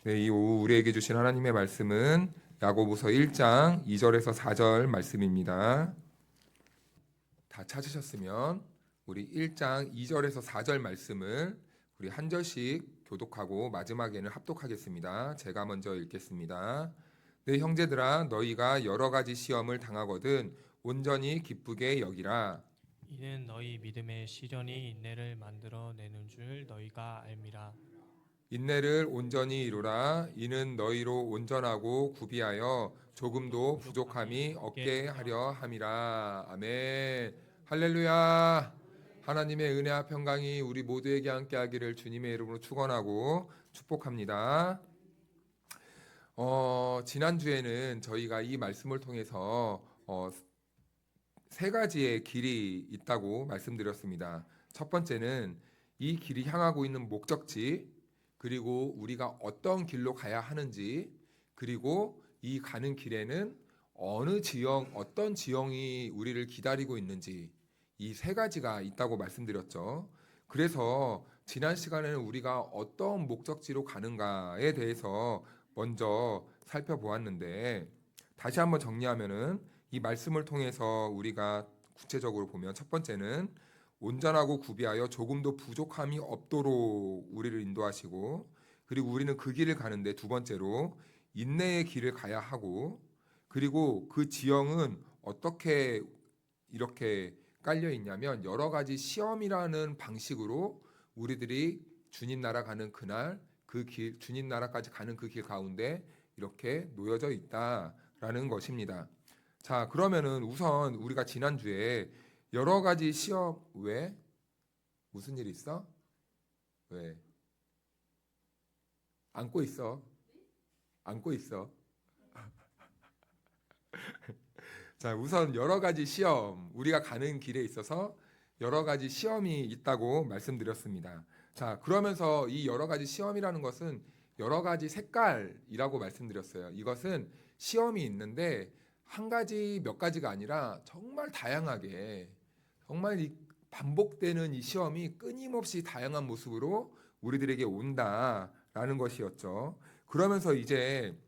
네, 이 오후 우리에게 주신 하나님의 말씀은 야고보서 1장 2절에서 4절 말씀입니다. 다 찾으셨으면 우리 1장 2절에서 4절 말씀을 우리 한 절씩 교독하고 마지막에는 합독하겠습니다. 제가 먼저 읽겠습니다. 네, 형제들아, 너희가 여러 가지 시험을 당하거든 온전히 기쁘게 여기라. 이는 너희 믿음의 시련이 인내를 만들어 내는 줄 너희가 알미라. 인내를 온전히 이루라. 이는 너희로 온전하고 구비하여 조금도 부족함이 없게 하려 함이라. 아멘. 할렐루야. 하나님의 은혜와 평강이 우리 모두에게 함께하기를 주님의 이름으로 축원하고 축복합니다. 지난주에는 저희가 이 말씀을 통해서 세 가지의 길이 있다고 말씀드렸습니다. 첫 번째는 이 길이 향하고 있는 목적지, 그리고 우리가 어떤 길로 가야 하는지, 그리고 이 가는 길에는 어느 지형, 어떤 지형이 우리를 기다리고 있는지, 이 세 가지가 있다고 말씀드렸죠. 그래서 지난 시간에는 우리가 어떤 목적지로 가는가에 대해서 먼저 살펴보았는데, 다시 한번 정리하면은 이 말씀을 통해서 우리가 구체적으로 보면 첫 번째는 온전하고 구비하여 조금도 부족함이 없도록 우리를 인도하시고, 그리고 우리는 그 길을 가는데 두 번째로 인내의 길을 가야 하고, 그리고 그 지형은 어떻게 이렇게 깔려 있냐면 여러 가지 시험이라는 방식으로 우리들이 주님 나라 가는 그날 그 길, 주님 나라까지 가는 그 길 가운데 이렇게 놓여져 있다라는 것입니다. 자, 그러면은 우선 우리가 지난주에 여러 가지 시험, 왜? 무슨 일 있어? 왜? 안고 있어. 안고 있어. 자, 우선 여러 가지 시험, 우리가 가는 길에 있어서 여러 가지 시험이 있다고 말씀드렸습니다. 자, 그러면서 이 여러 가지 시험이라는 것은 여러 가지 색깔이라고 말씀드렸어요. 이것은 시험이 있는데 한 가지, 몇 가지가 아니라 정말 다양하게, 정말 이 반복되는 이 시험이 끊임없이 다양한 모습으로 우리들에게 온다라는 것이었죠. 그러면서 이제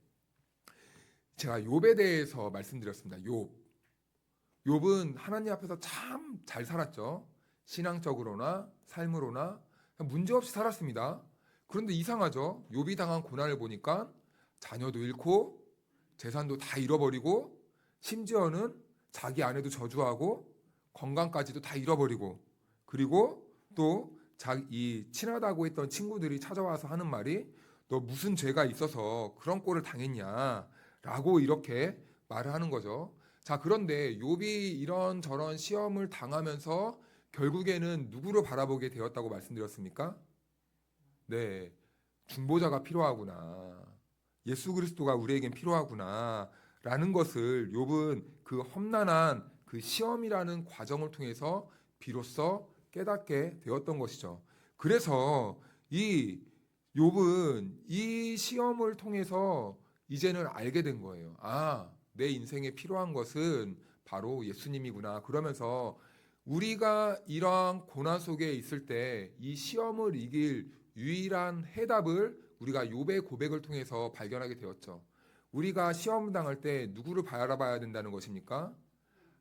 제가 욥에 대해서 말씀드렸습니다. 욥은 하나님 앞에서 참 잘 살았죠. 신앙적으로나 삶으로나 문제없이 살았습니다. 그런데 이상하죠. 욥이 당한 고난을 보니까 자녀도 잃고 재산도 다 잃어버리고 심지어는 자기 아내도 저주하고 건강까지도 다 잃어버리고, 그리고 또 자기 친하다고 했던 친구들이 찾아와서 하는 말이 너 무슨 죄가 있어서 그런 꼴을 당했냐 라고 이렇게 말을 하는 거죠. 자, 그런데 욥이 이런 저런 시험을 당하면서 결국에는 누구를 바라보게 되었다고 말씀드렸습니까? 네, 중보자가 필요하구나. 예수 그리스도가 우리에겐 필요하구나. 라는 것을 욥은 그 험난한 그 시험이라는 과정을 통해서 비로소 깨닫게 되었던 것이죠. 그래서 이 욥은 이 시험을 통해서 이제는 알게 된 거예요. 아, 내 인생에 필요한 것은 바로 예수님이구나. 그러면서 우리가 이러한 고난 속에 있을 때 이 시험을 이길 유일한 해답을 우리가 욥의 고백을 통해서 발견하게 되었죠. 우리가 시험 당할 때 누구를 바라봐야 된다는 것입니까?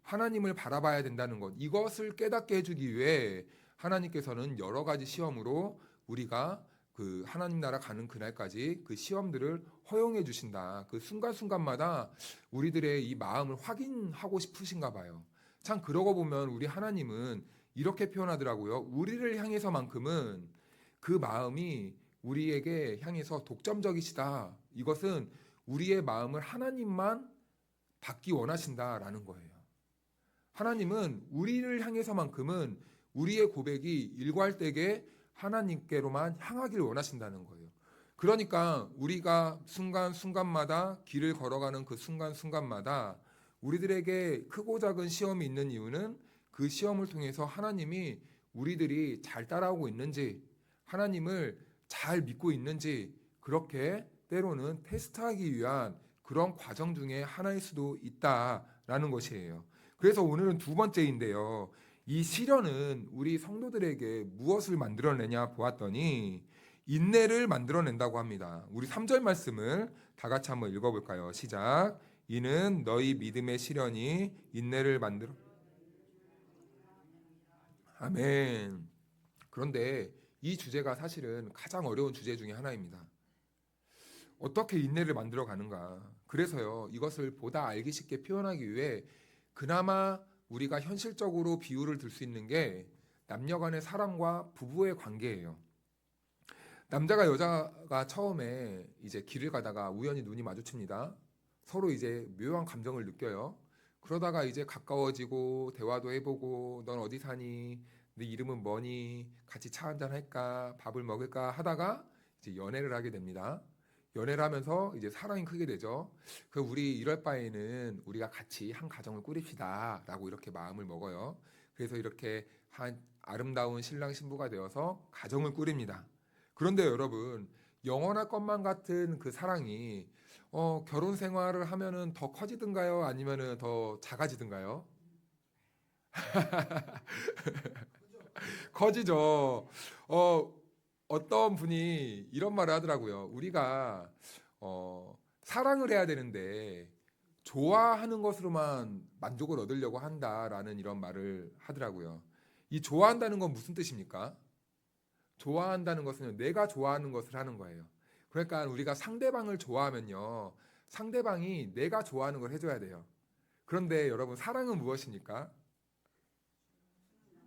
하나님을 바라봐야 된다는 것. 이것을 깨닫게 해주기 위해 하나님께서는 여러 가지 시험으로 우리가 그 하나님 나라 가는 그날까지 그 시험들을 허용해 주신다. 그 순간순간마다 우리들의 이 마음을 확인하고 싶으신가 봐요. 참 그러고 보면 우리 하나님은 이렇게 표현하더라고요. 우리를 향해서만큼은 그 마음이 우리에게 향해서 독점적이시다. 이것은 우리의 마음을 하나님만 받기 원하신다라는 거예요. 하나님은 우리를 향해서만큼은 우리의 고백이 일괄되게 하나님께로만 향하기를 원하신다는 거예요. 그러니까 우리가 순간순간마다 길을 걸어가는 그 순간순간마다 우리들에게 크고 작은 시험이 있는 이유는 그 시험을 통해서 하나님이 우리들이 잘 따라오고 있는지, 하나님을 잘 믿고 있는지 그렇게 때로는 테스트하기 위한 그런 과정 중에 하나일 수도 있다라는 것이에요. 그래서 오늘은 두 번째인데요. 이 시련은 우리 성도들에게 무엇을 만들어내냐 보았더니 인내를 만들어낸다고 합니다. 우리 3절 말씀을 다 같이 한번 읽어볼까요? 시작. 이는 너희 믿음의 시련이 인내를 만들어. 아멘. 그런데 이 주제가 사실은 가장 어려운 주제 중에 하나입니다. 어떻게 인내를 만들어 가는가. 그래서요, 이것을 보다 알기 쉽게 표현하기 위해 그나마 우리가 현실적으로 비유를 들 수 있는 게 남녀 간의 사랑과 부부의 관계예요. 남자가 여자가 처음에 이제 길을 가다가 우연히 눈이 마주칩니다. 서로 이제 묘한 감정을 느껴요. 그러다가 이제 가까워지고 대화도 해보고 넌 어디 사니? 네 이름은 뭐니? 같이 차 한잔 할까? 밥을 먹을까? 하다가 이제 연애를 하게 됩니다. 연애를 하면서 이제 사랑이 크게 되죠. 그 우리 이럴 바에는 우리가 같이 한 가정을 꾸립시다라고 이렇게 마음을 먹어요. 그래서 이렇게 한 아름다운 신랑 신부가 되어서 가정을 꾸립니다. 그런데 여러분, 영원할 것만 같은 그 사랑이 결혼 생활을 하면은 더 커지든가요? 아니면은 더 작아지든가요? 커지죠. 어떤 분이 이런 말을 하더라고요. 우리가 사랑을 해야 되는데 좋아하는 것으로만 만족을 얻으려고 한다라는 이런 말을 하더라고요. 이 좋아한다는 건 무슨 뜻입니까? 좋아한다는 것은 내가 좋아하는 것을 하는 거예요. 그러니까 우리가 상대방을 좋아하면요, 상대방이 내가 좋아하는 걸 해줘야 돼요. 그런데 여러분, 사랑은 무엇입니까?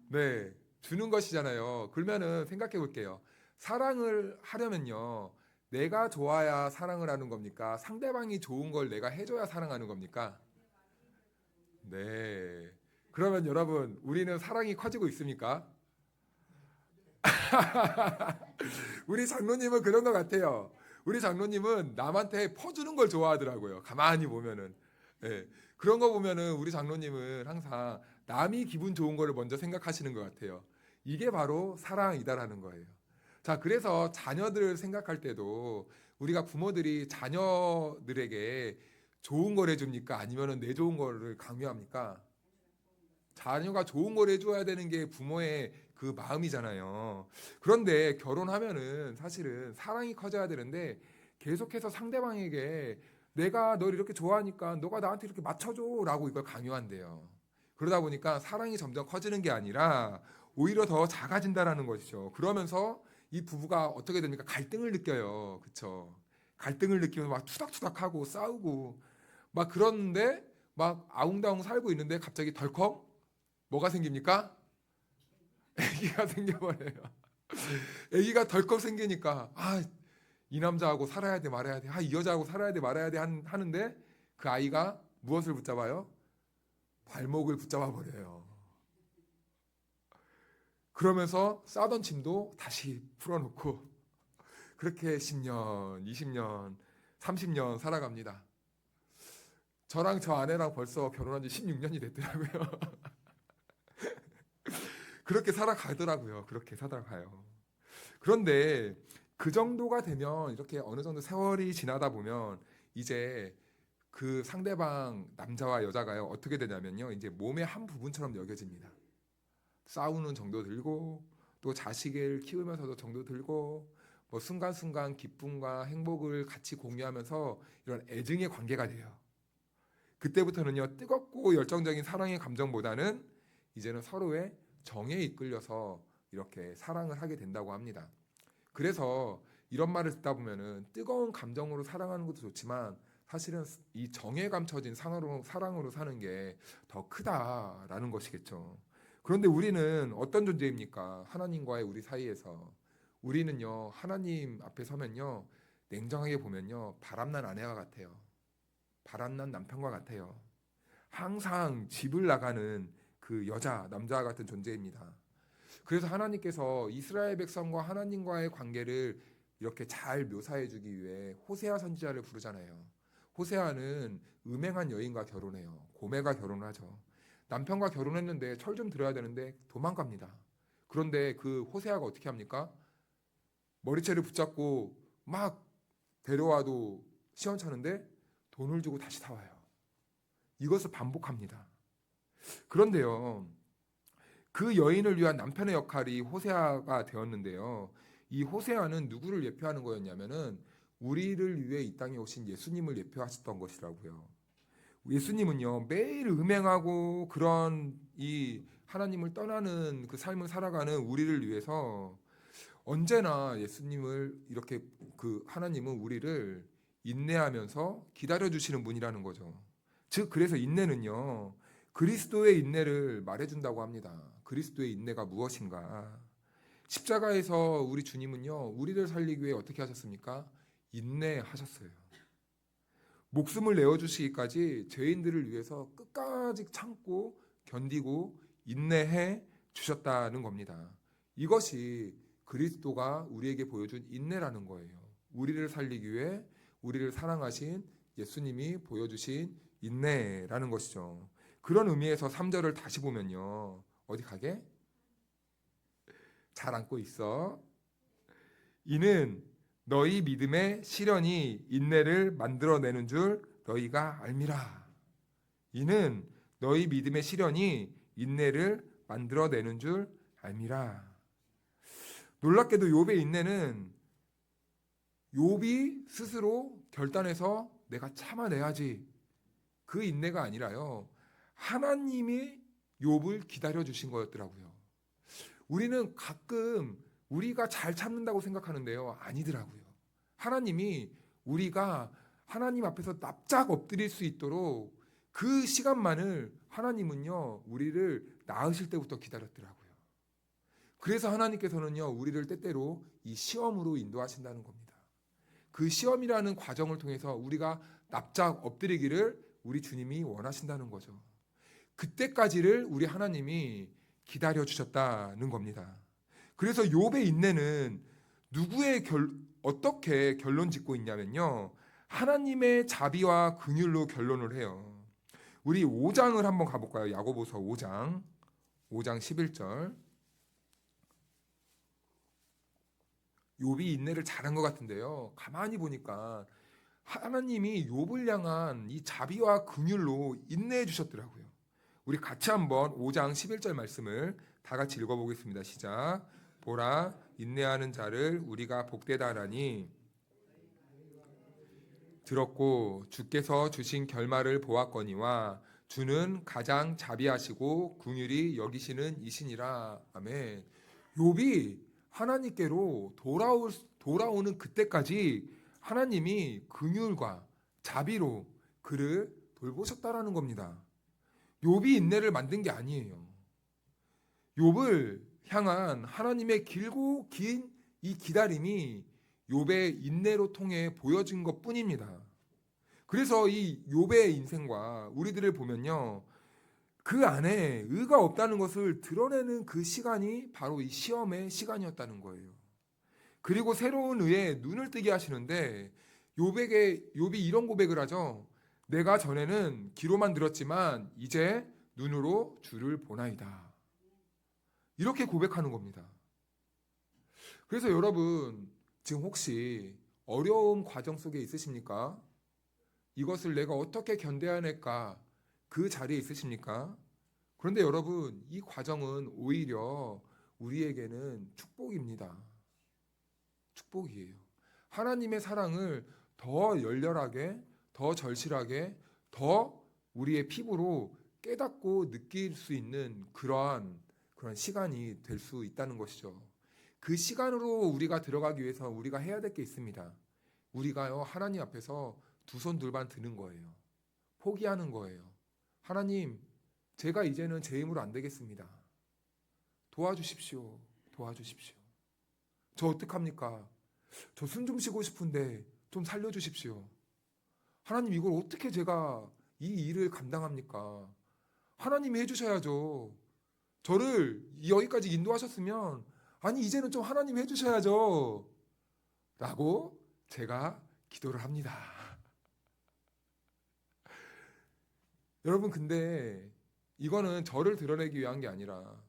네, 주는 것이잖아요. 그러면은 생각해 볼게요. 사랑을 하려면요, 내가 좋아야 사랑을 하는 겁니까? 상대방이 좋은 걸 내가 해줘야 사랑하는 겁니까? 네. 그러면 여러분, 우리는 사랑이 커지고 있습니까? 우리 장로님은 그런 것 같아요. 우리 장로님은 남한테 퍼주는 걸 좋아하더라고요. 가만히 보면은. 예. 그런 거 보면은 우리 장로님은 항상 남이 기분 좋은 거를 먼저 생각하시는 것 같아요. 이게 바로 사랑이다라는 거예요. 자, 그래서 자녀들을 생각할 때도 우리가 부모들이 자녀들에게 좋은 걸 해줍니까? 아니면은 내 좋은 거를 강요합니까? 자녀가 좋은 걸 해줘야 되는 게 부모의 그 마음이잖아요. 그런데 결혼하면은 사실은 사랑이 커져야 되는데 계속해서 상대방에게 내가 널 이렇게 좋아하니까 너가 나한테 이렇게 맞춰줘라고 이걸 강요한대요. 그러다 보니까 사랑이 점점 커지는 게 아니라 오히려 더 작아진다라는 것이죠. 그러면서 이 부부가 어떻게 됩니까? 갈등을 느껴요. 그쵸? 갈등을 느끼면서 막 투닥투닥하고 싸우고 막 그러는데 막 아웅다웅 살고 있는데 갑자기 덜컥 뭐가 생깁니까? 아기가 생겨버려요. 아기가 덜컥 생기니까 이 남자하고 살아야 돼 말아야 돼. 이 여자하고 살아야 돼 말아야 돼 하는데 그 아이가 무엇을 붙잡아요? 발목을 붙잡아 버려요. 그러면서 싸던 짐도 다시 풀어놓고 그렇게 10년, 20년, 30년 살아갑니다. 저랑 저 아내랑 벌써 결혼한 지 16년이 됐더라고요. 그렇게 살아가더라고요. 그렇게 살아가요. 그런데 그 정도가 되면 이렇게 어느 정도 세월이 지나다 보면 이제 그 상대방 남자와 여자가요 어떻게 되냐면요 이제 몸의 한 부분처럼 여겨집니다. 싸우는 정도 들고 또 자식을 키우면서도 정도 들고 뭐 순간순간 기쁨과 행복을 같이 공유하면서 이런 애증의 관계가 돼요. 그때부터는요 뜨겁고 열정적인 사랑의 감정보다는 이제는 서로의 정에 이끌려서 이렇게 사랑을 하게 된다고 합니다. 그래서 이런 말을 듣다 보면은 뜨거운 감정으로 사랑하는 것도 좋지만 사실은 이 정에 감춰진 사랑으로 사는 게 더 크다라는 것이겠죠. 그런데 우리는 어떤 존재입니까? 하나님과의 우리 사이에서 우리는요 하나님 앞에 서면요 냉정하게 보면요 바람난 아내와 같아요. 바람난 남편과 같아요. 항상 집을 나가는 그 여자, 남자와 같은 존재입니다. 그래서 하나님께서 이스라엘 백성과 하나님과의 관계를 이렇게 잘 묘사해 주기 위해 호세아 선지자를 부르잖아요. 호세아는 음행한 여인과 결혼해요. 고매가 결혼하죠. 남편과 결혼했는데 철 좀 들어야 되는데 도망갑니다. 그런데 그 호세아가 어떻게 합니까? 머리채를 붙잡고 막 데려와도 시원찮은데 돈을 주고 다시 사와요. 이것을 반복합니다. 그런데요, 그 여인을 위한 남편의 역할이 호세아가 되었는데요. 이 호세아는 누구를 예표하는 거였냐면은 우리를 위해 이 땅에 오신 예수님을 예표하셨던 것이라고요. 예수님은요 매일 음행하고 그런 이 하나님을 떠나는 그 삶을 살아가는 우리를 위해서 언제나 예수님을 이렇게 그 하나님은 우리를 인내하면서 기다려 주시는 분이라는 거죠. 즉 그래서 인내는요 그리스도의 인내를 말해준다고 합니다. 그리스도의 인내가 무엇인가? 십자가에서 우리 주님은요 우리를 살리기 위해 어떻게 하셨습니까? 인내하셨어요. 목숨을 내어주시기까지 죄인들을 위해서 끝까지 참고 견디고 인내해 주셨다는 겁니다. 이것이 그리스도가 우리에게 보여준 인내라는 거예요. 우리를 살리기 위해 우리를 사랑하신 예수님이 보여주신 인내라는 것이죠. 그런 의미에서 3절을 다시 보면요. 어디 가게? 잘 안고 있어. 이는 너희 믿음의 시련이 인내를 만들어내는 줄 너희가 알미라. 이는 너희 믿음의 시련이 인내를 만들어내는 줄 알미라. 놀랍게도 욥의 인내는 욥이 스스로 결단해서 내가 참아내야지 그 인내가 아니라요. 하나님이 욥을 기다려 주신 거였더라고요. 우리는 가끔 우리가 잘 참는다고 생각하는데요. 아니더라고요. 하나님이 우리가 하나님 앞에서 납작 엎드릴 수 있도록 그 시간만을 하나님은요. 우리를 낳으실 때부터 기다렸더라고요. 그래서 하나님께서는요. 우리를 때때로 이 시험으로 인도하신다는 겁니다. 그 시험이라는 과정을 통해서 우리가 납작 엎드리기를 우리 주님이 원하신다는 거죠. 그때까지를 우리 하나님이 기다려 주셨다는 겁니다. 그래서 욥의 인내는 어떻게 결론 짓고 있냐면요. 하나님의 자비와 긍휼로 결론을 해요. 우리 5장을 한번 가볼까요? 야고보서 5장 11절. 욥이 인내를 잘한 것 같은데요. 가만히 보니까 하나님이 욥을 향한 이 자비와 긍휼로 인내해 주셨더라고요. 우리 같이 한번 5장 11절 말씀을 다 같이 읽어보겠습니다. 시작. 보라, 인내하는 자를 우리가 복되다 하라니 들었고 주께서 주신 결말을 보았거니와 주는 가장 자비하시고 긍휼히 여기시는 이시니라. 아멘. 욥이 하나님께로 돌아오는 그때까지 하나님이 긍휼과 자비로 그를 돌보셨다라는 겁니다. 욥이 인내를 만든 게 아니에요. 욥을 향한 하나님의 길고 긴 이 기다림이 욥의 인내로 통해 보여진 것뿐입니다. 그래서 이 욥의 인생과 우리들을 보면요. 그 안에 의가 없다는 것을 드러내는 그 시간이 바로 이 시험의 시간이었다는 거예요. 그리고 새로운 의에 눈을 뜨게 하시는데 욥이 이런 고백을 하죠. 내가 전에는 귀로만 들었지만 이제 눈으로 주를 보나이다. 이렇게 고백하는 겁니다. 그래서 여러분 지금 혹시 어려움 과정 속에 있으십니까? 이것을 내가 어떻게 견뎌야할까 그 자리에 있으십니까? 그런데 여러분 이 과정은 오히려 우리에게는 축복입니다. 축복이에요. 하나님의 사랑을 더 열렬하게, 더 절실하게, 더 우리의 피부로 깨닫고 느낄 수 있는 그런 시간이 될 수 있다는 것이죠. 그 시간으로 우리가 들어가기 위해서 우리가 해야 될 게 있습니다. 우리가요 하나님 앞에서 두 손 둘반 드는 거예요. 포기하는 거예요. 하나님, 제가 이제는 제 힘으로 안 되겠습니다. 도와주십시오. 도와주십시오. 저 어떡합니까? 저 숨 좀 쉬고 싶은데 좀 살려주십시오. 하나님, 이걸 어떻게 제가 이 일을 감당합니까? 하나님이 해주셔야죠. 저를 여기까지 인도하셨으면 아니 이제는 좀 하나님 해주셔야죠. 라고 제가 기도를 합니다. 여러분 근데 이거는 저를 드러내기 위한 게 아니라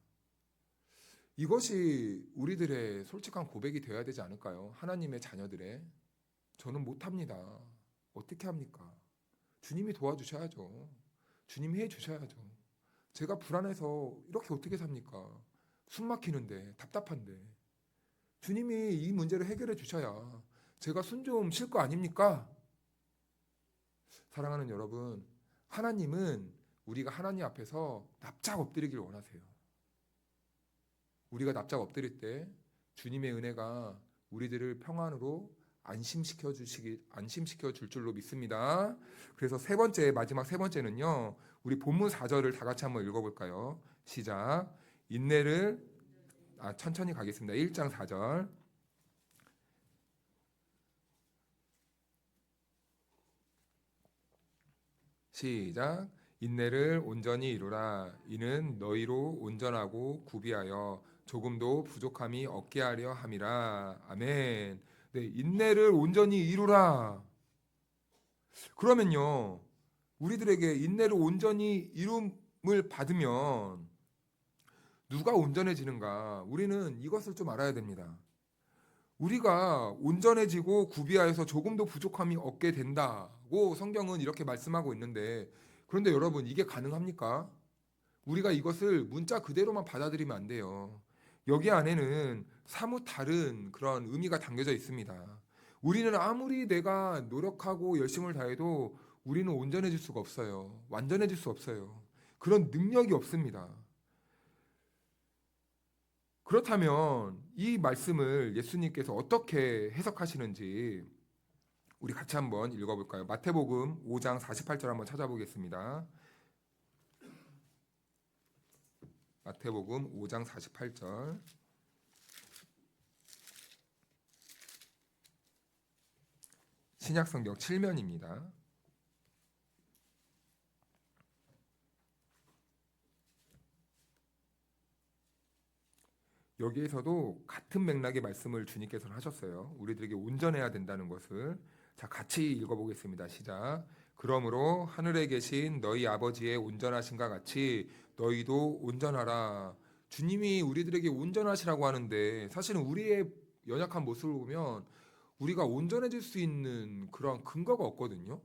이것이 우리들의 솔직한 고백이 되어야 되지 않을까요? 하나님의 자녀들의 저는 못합니다. 어떻게 합니까? 주님이 도와주셔야죠. 주님이 해주셔야죠. 제가 불안해서 이렇게 어떻게 삽니까? 숨 막히는데 답답한데 주님이 이 문제를 해결해 주셔야 제가 순 좀 쉴 거 아닙니까? 사랑하는 여러분, 하나님은 우리가 하나님 앞에서 납작 엎드리길 원하세요. 우리가 납작 엎드릴 때 주님의 은혜가 우리들을 평안으로 안심시켜 줄 줄로 믿습니다. 그래서 마지막 세 번째는요. 우리 본문 4절을 다 같이 한번 읽어볼까요? 시작. 천천히 가겠습니다. 1장 4절. 시작. 인내를 온전히 이루라. 이는 너희로 온전하고 구비하여 조금도 부족함이 없게 하려 함이라. 아멘. 네, 인내를 온전히 이루라. 그러면요, 우리들에게 인내를 온전히 이룸을 받으면 누가 온전해지는가? 우리는 이것을 좀 알아야 됩니다. 우리가 온전해지고 구비하여서 조금도 부족함이 없게 된다고 성경은 이렇게 말씀하고 있는데, 그런데 여러분, 이게 가능합니까? 우리가 이것을 문자 그대로만 받아들이면 안 돼요. 여기 안에는 사뭇 다른 그런 의미가 담겨져 있습니다. 우리는 아무리 내가 노력하고 열심을 다해도 우리는 온전해질 수가 없어요. 완전해질 수 없어요. 그런 능력이 없습니다. 그렇다면 이 말씀을 예수님께서 어떻게 해석하시는지 우리 같이 한번 읽어볼까요? 마태복음 5장 48절 한번 찾아보겠습니다. 마태복음 5장 48절. 신약성경 7면입니다. 여기에서도 같은 맥락의 말씀을 주님께서는 하셨어요. 우리들에게 온전해야 된다는 것을. 자, 같이 읽어보겠습니다. 시작. 그러므로 하늘에 계신 너희 아버지의 온전하심과 같이 너희도 온전하라. 주님이 우리들에게 온전하시라고 하는데 사실은 우리의 연약한 모습을 보면 우리가 온전해질 수 있는 그런 근거가 없거든요.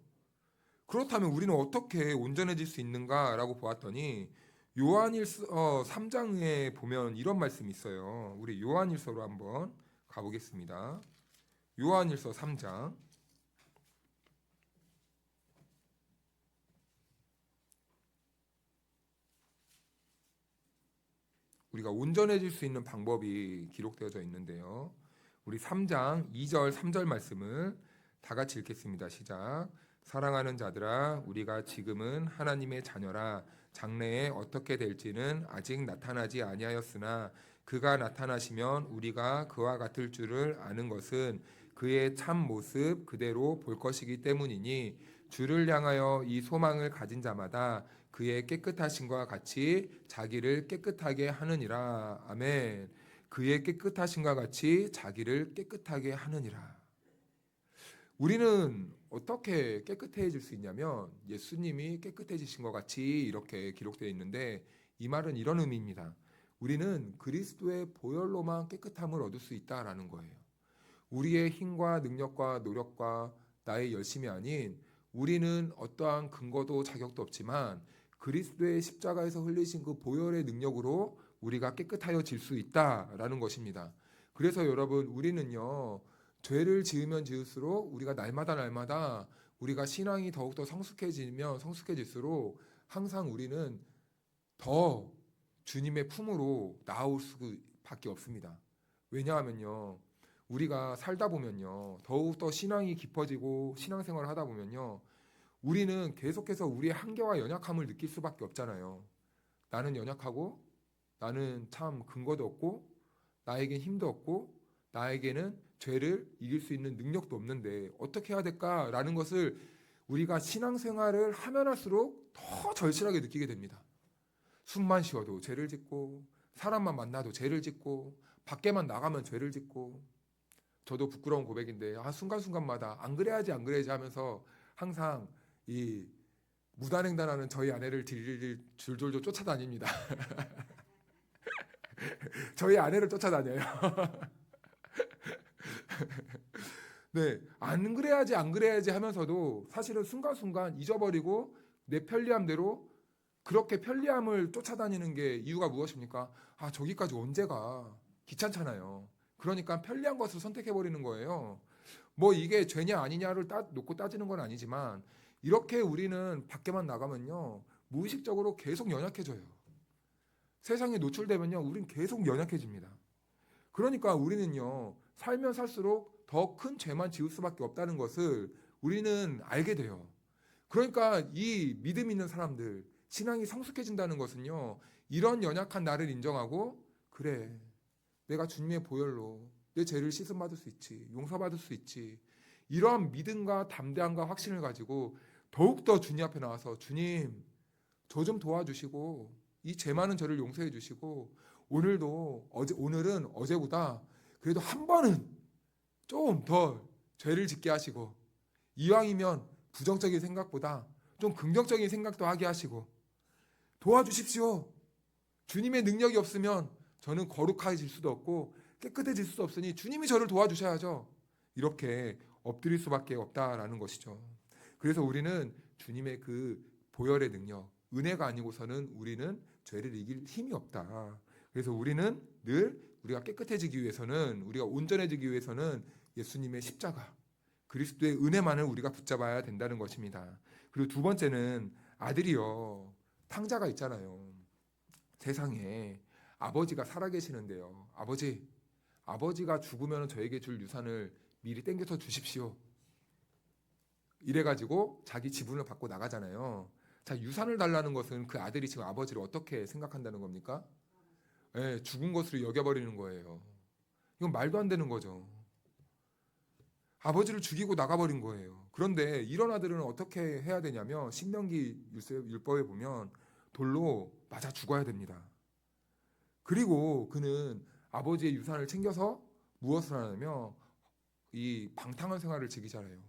그렇다면 우리는 어떻게 온전해질 수 있는가라고 보았더니 요한일서 3장에 보면 이런 말씀이 있어요. 우리 요한일서로 한번 가보겠습니다. 요한일서 3장. 우리가 온전해질 수 있는 방법이 기록되어져 있는데요. 우리 3장 2절 3절 말씀을 다 같이 읽겠습니다. 시작. 사랑하는 자들아, 우리가 지금은 하나님의 자녀라. 장래에 어떻게 될지는 아직 나타나지 아니하였으나 그가 나타나시면 우리가 그와 같을 줄을 아는 것은 그의 참 모습 그대로 볼 것이기 때문이니 주를 향하여 이 소망을 가진 자마다 그의 깨끗하심과 같이 자기를 깨끗하게 하느니라. 아멘. 그의 깨끗하심과 같이 자기를 깨끗하게 하느니라. 우리는 어떻게 깨끗해질 수 있냐면 예수님이 깨끗해지신 것 같이 이렇게 기록되어 있는데 이 말은 이런 의미입니다. 우리는 그리스도의 보혈로만 깨끗함을 얻을 수 있다라는 거예요. 우리의 힘과 능력과 노력과 나의 열심이 아닌 우리는 어떠한 근거도 자격도 없지만 그리스도의 십자가에서 흘리신 그 보혈의 능력으로 우리가 깨끗하여질 수 있다라는 것입니다. 그래서 여러분 우리는요. 죄를 지으면 지을수록 우리가 날마다 우리가 신앙이 더욱더 성숙해지면 성숙해질수록 항상 우리는 더 주님의 품으로 나올 수밖에 없습니다. 왜냐하면요. 우리가 살다 보면요. 더욱더 신앙이 깊어지고 신앙생활을 하다 보면요. 우리는 계속해서 우리의 한계와 연약함을 느낄 수밖에 없잖아요. 나는 연약하고 나는 참 근거도 없고 나에겐 힘도 없고 나에게는 죄를 이길 수 있는 능력도 없는데 어떻게 해야 될까라는 것을 우리가 신앙생활을 하면 할수록 더 절실하게 느끼게 됩니다. 숨만 쉬어도 죄를 짓고 사람만 만나도 죄를 짓고 밖에만 나가면 죄를 짓고 저도 부끄러운 고백인데 순간순간마다 안 그래야지 하면서 항상 이 무단횡단하는 저희 아내를 줄줄줄 쫓아다닙니다. 저희 아내를 쫓아다녀요. 네, 안 그래야지 하면서도 사실은 순간순간 잊어버리고 내 편리함대로 그렇게 편리함을 쫓아다니는 게 이유가 무엇입니까? 저기까지 언제 가? 귀찮잖아요. 그러니까 편리한 것을 선택해 버리는 거예요. 뭐 이게 죄냐 아니냐를 놓고 따지는 건 아니지만 이렇게 우리는 밖에만 나가면요 무의식적으로 계속 연약해져요. 세상에 노출되면요 우린 계속 연약해집니다. 그러니까 우리는요 살면 살수록 더 큰 죄만 지을 수밖에 없다는 것을 우리는 알게 돼요. 그러니까 이 믿음 있는 사람들, 신앙이 성숙해진다는 것은요 이런 연약한 나를 인정하고, 그래 내가 주님의 보혈로 내 죄를 씻음 받을 수 있지, 용서받을 수 있지, 이러한 믿음과 담대함과 확신을 가지고 더욱더 주님 앞에 나와서 주님 저 좀 도와주시고 이 죄 많은 저를 용서해 주시고 오늘은 어제보다 그래도 한 번은 좀 더 죄를 짓게 하시고, 이왕이면 부정적인 생각보다 좀 긍정적인 생각도 하게 하시고 도와주십시오. 주님의 능력이 없으면 저는 거룩해질 수도 없고 깨끗해질 수도 없으니 주님이 저를 도와주셔야죠. 이렇게 엎드릴 수밖에 없다라는 것이죠. 그래서 우리는 주님의 그 보혈의 능력, 은혜가 아니고서는 우리는 죄를 이길 힘이 없다. 그래서 우리는 늘 우리가 깨끗해지기 위해서는, 우리가 온전해지기 위해서는 예수님의 십자가, 그리스도의 은혜만을 우리가 붙잡아야 된다는 것입니다. 그리고 두 번째는 아들이요, 탕자가 있잖아요. 세상에 아버지가 살아계시는데요. 아버지가 죽으면 저에게 줄 유산을 미리 땡겨서 주십시오. 이래가지고 자기 지분을 받고 나가잖아요. 자, 유산을 달라는 것은 그 아들이 지금 아버지를 어떻게 생각한다는 겁니까? 예, 죽은 것으로 여겨버리는 거예요. 이건 말도 안 되는 거죠. 아버지를 죽이고 나가버린 거예요. 그런데 이런 아들은 어떻게 해야 되냐면 신명기 율법에 보면 돌로 맞아 죽어야 됩니다. 그리고 그는 아버지의 유산을 챙겨서 무엇을 하냐면 이 방탕한 생활을 즐기잖아요.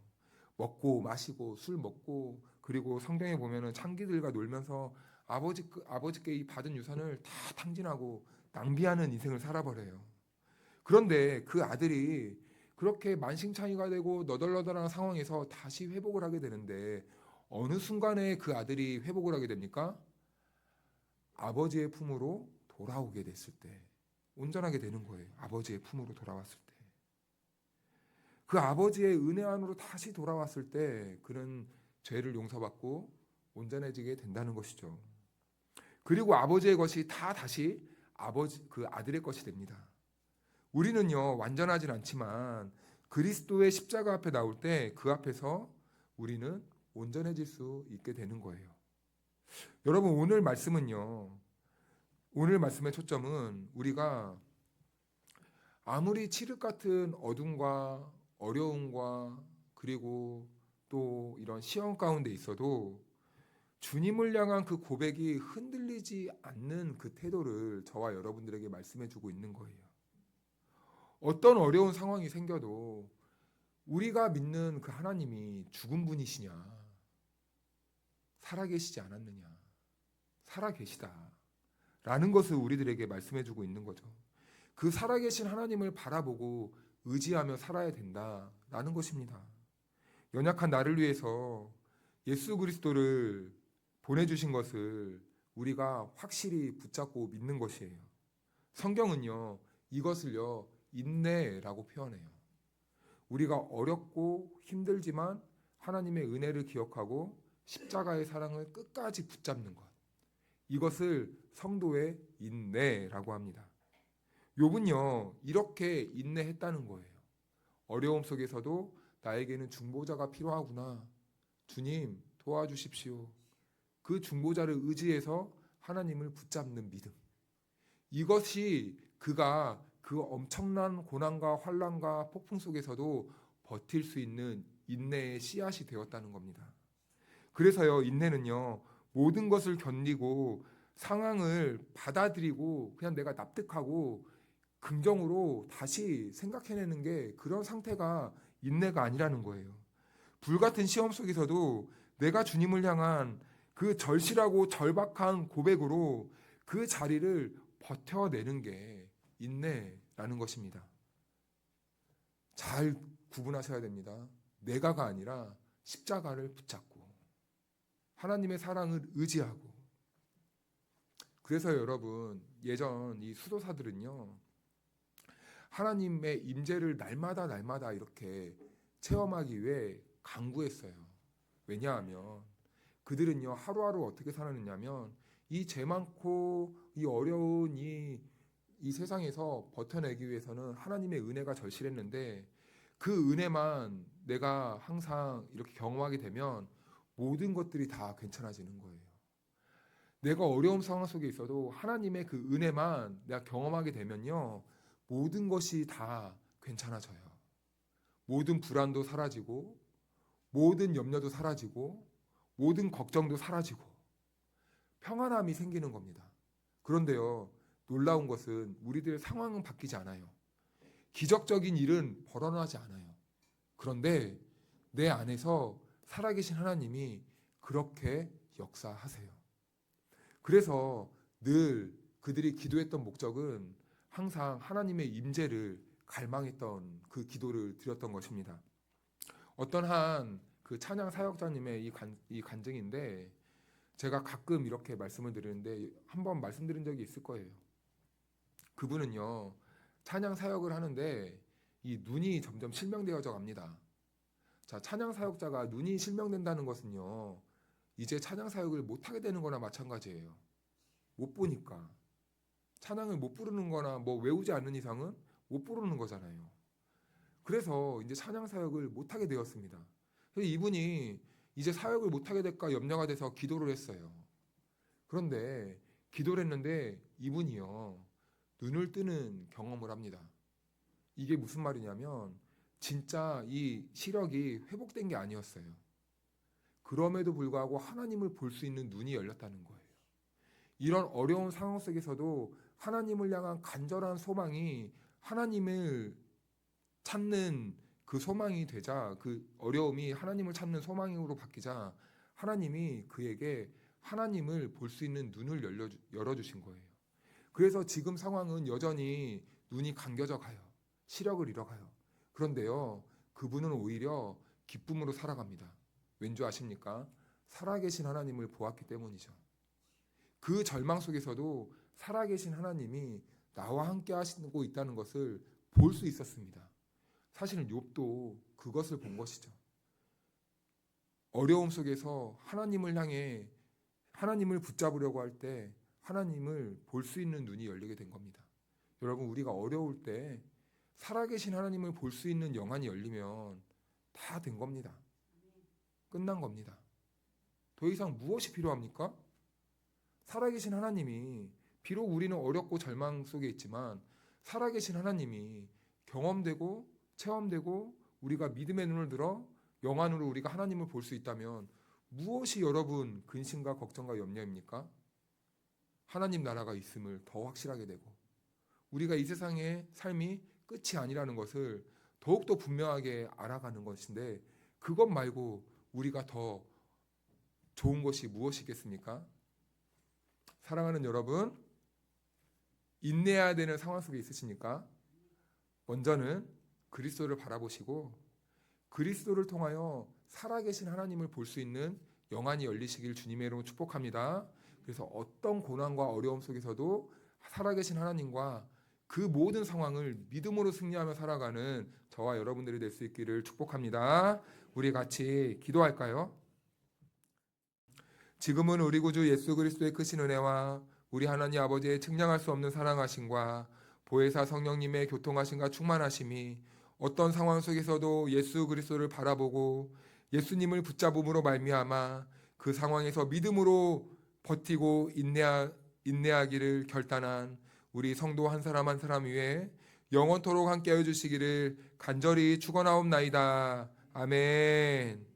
먹고 마시고 술 먹고, 그리고 성경에 보면은 창기들과 놀면서 아버지께 이 받은 유산을 다 탕진하고 낭비하는 인생을 살아버려요. 그런데 그 아들이 그렇게 만신창이가 되고 너덜너덜한 상황에서 다시 회복을 하게 되는데, 어느 순간에 그 아들이 회복을 하게 됩니까? 아버지의 품으로 돌아오게 됐을 때 온전하게 되는 거예요. 아버지의 품으로 돌아왔을 때, 그 아버지의 은혜 안으로 다시 돌아왔을 때 그는 죄를 용서받고 온전해지게 된다는 것이죠. 그리고 아버지의 것이 다 다시 그 아들의 것이 됩니다. 우리는요 완전하진 않지만 그리스도의 십자가 앞에 나올 때 그 앞에서 우리는 온전해질 수 있게 되는 거예요. 여러분, 오늘 말씀의 초점은 우리가 아무리 칠흑 같은 어둠과 어려움과 그리고 또 이런 시험 가운데 있어도 주님을 향한 그 고백이 흔들리지 않는 그 태도를 저와 여러분들에게 말씀해 주고 있는 거예요. 어떤 어려운 상황이 생겨도 우리가 믿는 그 하나님이 죽은 분이시냐, 살아계시지 않았느냐, 살아계시다 라는 것을 우리들에게 말씀해 주고 있는 거죠. 그 살아계신 하나님을 바라보고 의지하며 살아야 된다라는 것입니다. 연약한 나를 위해서 예수 그리스도를 보내주신 것을 우리가 확실히 붙잡고 믿는 것이에요. 성경은요 이것을요 인내라고 표현해요. 우리가 어렵고 힘들지만 하나님의 은혜를 기억하고 십자가의 사랑을 끝까지 붙잡는 것, 이것을 성도의 인내라고 합니다. 욥은요 이렇게 인내했다는 거예요. 어려움 속에서도 나에게는 중보자가 필요하구나, 주님 도와주십시오. 그 중보자를 의지해서 하나님을 붙잡는 믿음, 이것이 그가 그 엄청난 고난과 환난과 폭풍 속에서도 버틸 수 있는 인내의 씨앗이 되었다는 겁니다. 그래서요 인내는요 모든 것을 견디고 상황을 받아들이고 그냥 내가 납득하고 긍정으로 다시 생각해내는 게, 그런 상태가 인내가 아니라는 거예요. 불같은 시험 속에서도 내가 주님을 향한 그 절실하고 절박한 고백으로 그 자리를 버텨내는 게 인내라는 것입니다. 잘 구분하셔야 됩니다. 내가가 아니라 십자가를 붙잡고 하나님의 사랑을 의지하고. 그래서 여러분, 예전 이 수도사들은요 하나님의 임재를 날마다 이렇게 체험하기 위해 간구했어요. 왜냐하면 그들은요, 하루하루 어떻게 살았느냐면 이 죄 많고 이 어려운 이 세상에서 버텨내기 위해서는 하나님의 은혜가 절실했는데, 그 은혜만 내가 항상 이렇게 경험하게 되면 모든 것들이 다 괜찮아지는 거예요. 내가 어려운 상황 속에 있어도 하나님의 그 은혜만 내가 경험하게 되면요, 모든 것이 다 괜찮아져요. 모든 불안도 사라지고, 모든 염려도 사라지고, 모든 걱정도 사라지고, 평안함이 생기는 겁니다. 그런데요, 놀라운 것은 우리들의 상황은 바뀌지 않아요. 기적적인 일은 벌어나지 않아요. 그런데 내 안에서 살아계신 하나님이 그렇게 역사하세요. 그래서 늘 그들이 기도했던 목적은 항상 하나님의 임재를 갈망했던 그 기도를 드렸던 것입니다. 어떤 한 그 찬양 사역자님의 이 간증인데, 제가 가끔 이렇게 말씀을 드리는데 한번 말씀드린 적이 있을 거예요. 그분은요, 찬양 사역을 하는데 이 눈이 점점 실명되어져 갑니다. 자, 찬양 사역자가 눈이 실명된다는 것은요, 이제 찬양 사역을 못 하게 되는 거나 마찬가지예요. 못 보니까. 찬양을 못 부르는 거나 뭐 외우지 않는 이상은 못 부르는 거잖아요. 그래서 이제 찬양 사역을 못 하게 되었습니다. 그래서 이분이 이제 사역을 못 하게 될까 염려가 돼서 기도를 했어요. 그런데 기도를 했는데 이분이요, 눈을 뜨는 경험을 합니다. 이게 무슨 말이냐면 진짜 이 시력이 회복된 게 아니었어요. 그럼에도 불구하고 하나님을 볼 수 있는 눈이 열렸다는 거예요. 이런 어려운 상황 속에서도 하나님을 향한 간절한 소망이 하나님을 찾는 그 소망이 되자, 그 어려움이 하나님을 찾는 소망으로 바뀌자 하나님이 그에게 하나님을 볼 수 있는 눈을 열어주신 거예요. 그래서 지금 상황은 여전히 눈이 감겨져 가요. 시력을 잃어가요. 그런데요, 그분은 오히려 기쁨으로 살아갑니다. 왠지 아십니까? 살아계신 하나님을 보았기 때문이죠. 그 절망 속에서도 살아계신 하나님이 나와 함께 하시고 있다는 것을 볼 수 있었습니다. 사실은 욥도 그것을 본 것이죠. 어려움 속에서 하나님을 향해 하나님을 붙잡으려고 할 때 하나님을 볼 수 있는 눈이 열리게 된 겁니다. 여러분, 우리가 어려울 때 살아계신 하나님을 볼 수 있는 영안이 열리면 다 된 겁니다. 끝난 겁니다. 더 이상 무엇이 필요합니까? 살아계신 하나님이, 비록 우리는 어렵고 절망 속에 있지만 살아계신 하나님이 경험되고 체험되고 우리가 믿음의 눈을 들어 영안으로 우리가 하나님을 볼 수 있다면 무엇이 여러분 근심과 걱정과 염려입니까? 하나님 나라가 있음을 더 확실하게 되고 우리가 이 세상의 삶이 끝이 아니라는 것을 더욱더 분명하게 알아가는 것인데, 그것 말고 우리가 더 좋은 것이 무엇이겠습니까? 사랑하는 여러분, 인내해야 되는 상황 속에 있으십니까? 먼저는 그리스도를 바라보시고 그리스도를 통하여 살아계신 하나님을 볼 수 있는 영안이 열리시길 주님의 이름으로 축복합니다. 그래서 어떤 고난과 어려움 속에서도 살아계신 하나님과 그 모든 상황을 믿음으로 승리하며 살아가는 저와 여러분들이 될 수 있기를 축복합니다. 우리 같이 기도할까요? 지금은 우리 구주 예수 그리스도의 크신 은혜와 우리 하나님 아버지의 측량할 수 없는 사랑하심과 보혜사 성령님의 교통하심과 충만하심이 어떤 상황 속에서도 예수 그리스도를 바라보고 예수님을 붙잡음으로 말미암아 그 상황에서 믿음으로 버티고 인내하기를 결단한 우리 성도 한 사람 한 사람 위에 영원토록 함께 하여 주시기를 간절히 축원하옵나이다. 아멘.